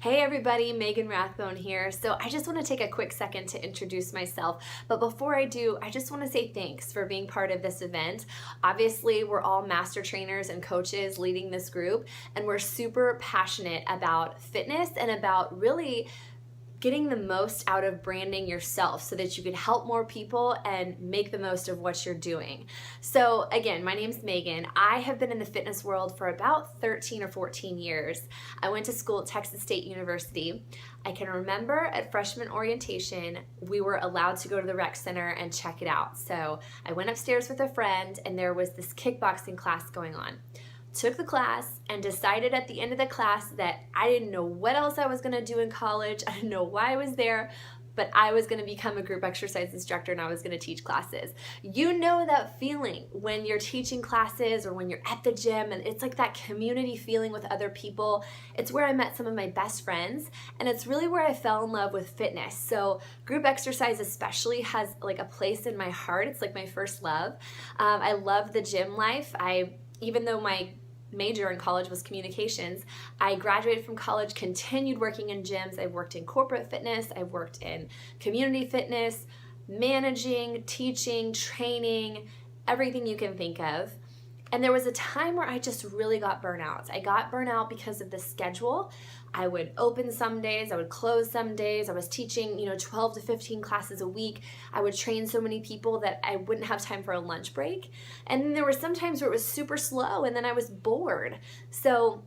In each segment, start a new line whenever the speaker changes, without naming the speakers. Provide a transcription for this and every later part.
Hey everybody, Megan Rathbone here. So I just want to take a quick second to introduce myself. But before I do, I just want to say thanks for being part of this event. Obviously, we're all master trainers and coaches leading this group, and we're super passionate about fitness and about really getting the most out of branding yourself so that you can help more people and make the most of what you're doing. So again, my name's Megan. I have been in the fitness world for about 13 or 14 years. I went to school at Texas State University. I can remember at freshman orientation, we were allowed to go to the rec center and check it out. So I went upstairs with a friend and there was this kickboxing class going on. Took the class and decided at the end of the class that I didn't know what else I was going to do in college. I didn't know why I was there, but I was going to become a group exercise instructor and I was going to teach classes. You know that feeling when you're teaching classes or when you're at the gym, and it's like that community feeling with other people. It's where I met some of my best friends, and it's really where I fell in love with fitness. So group exercise especially has like a place in my heart. It's like my first love. I love the gym life. Even though my major in college was communications, I graduated from college, continued working in gyms. I've worked in corporate fitness, I've worked in community fitness, managing, teaching, training, everything you can think of. And there was a time where I just really got burnout. I got burnout because of the schedule. I would open some days, I would close some days. I was teaching, 12 to 15 classes a week. I would train so many people that I wouldn't have time for a lunch break. And then there were some times where it was super slow and then I was bored. So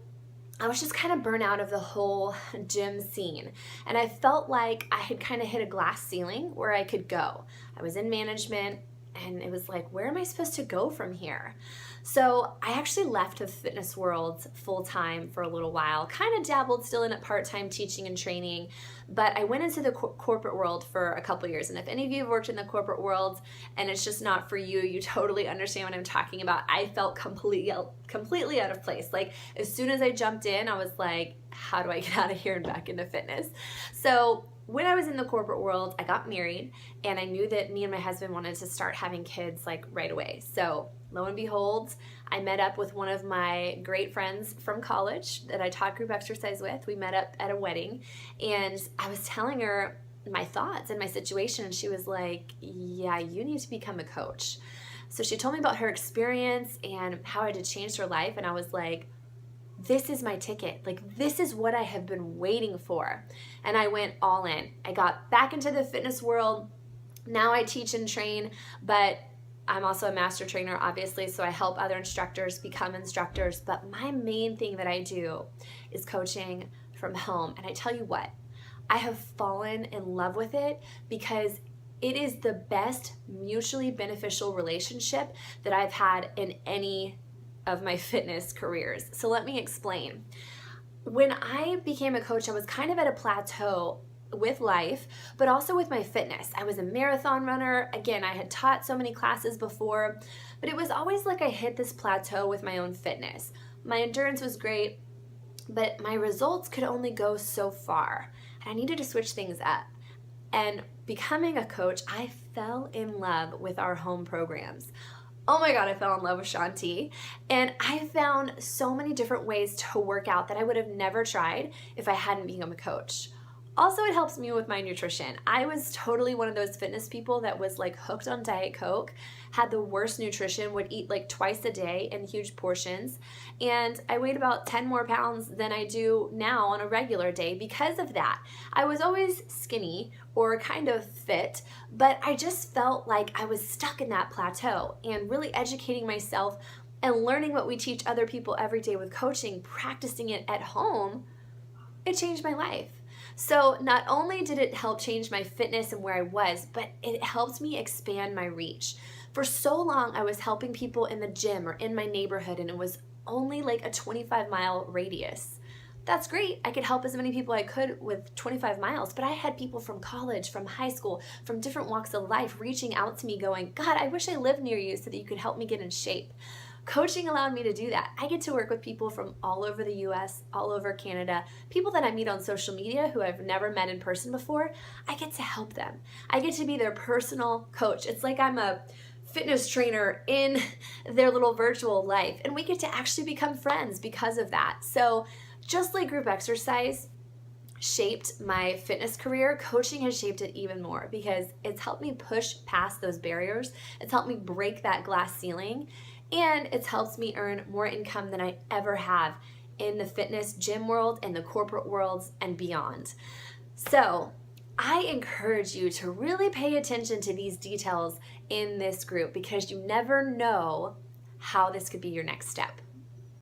I was just kind of burnt out of the whole gym scene. And I felt like I had kind of hit a glass ceiling where I could go. I was in management and it was like, where am I supposed to go from here? So I actually left the fitness world full-time for a little while, kind of dabbled still in it part-time teaching and training, but I went into the corporate world for a couple years. And if any of you have worked in the corporate world and it's just not for you, you totally understand what I'm talking about. I felt completely out of place. Like as soon as I jumped in, I was like, how do I get out of here and back into fitness? So when I was in the corporate world, I got married and I knew that me and my husband wanted to start having kids like right away. So lo and behold, I met up with one of my great friends from college that I taught group exercise with. We met up at a wedding and I was telling her my thoughts and my situation, and she was like, yeah, you need to become a coach. So she told me about her experience and how it had changed her life, and I was like, this is my ticket. Like, this is what I have been waiting for. And I went all in. I got back into the fitness world. Now I teach and train, but I'm also a master trainer, obviously, so I help other instructors become instructors. But my main thing that I do is coaching from home. And I tell you what, I have fallen in love with it because it is the best mutually beneficial relationship that I've had in any of my fitness careers. So let me explain. When I became a coach, I was kind of at a plateau with life, but also with my fitness. I was a marathon runner. Again, I had taught so many classes before, but it was always like I hit this plateau with my own fitness. My endurance was great, but my results could only go so far. And I needed to switch things up. And becoming a coach, I fell in love with our home programs. Oh my God, I fell in love with Shanti. And I found so many different ways to work out that I would have never tried if I hadn't become a coach. Also, it helps me with my nutrition. I was totally one of those fitness people that was like hooked on Diet Coke, had the worst nutrition, would eat like twice a day in huge portions. And I weighed about 10 more pounds than I do now on a regular day because of that. I was always skinny or kind of fit, but I just felt like I was stuck in that plateau, and really educating myself and learning what we teach other people every day with coaching, practicing it at home, it changed my life. So not only did it help change my fitness and where I was, but it helped me expand my reach. For so long, I was helping people in the gym or in my neighborhood, and it was only like a 25-mile radius. That's great. I could help as many people I could with 25 miles, but I had people from college, from high school, from different walks of life reaching out to me going, God, I wish I lived near you so that you could help me get in shape. Coaching allowed me to do that. I get to work with people from all over the US, all over Canada, people that I meet on social media who I've never met in person before. I get to help them. I get to be their personal coach. It's like I'm a fitness trainer in their little virtual life, and we get to actually become friends because of that. So just like group exercise, shaped my fitness career, coaching has shaped it even more because it's helped me push past those barriers. It's helped me break that glass ceiling, and it's helped me earn more income than I ever have in the fitness gym world, in the corporate worlds, and beyond. So I encourage you to really pay attention to these details in this group because you never know how this could be your next step.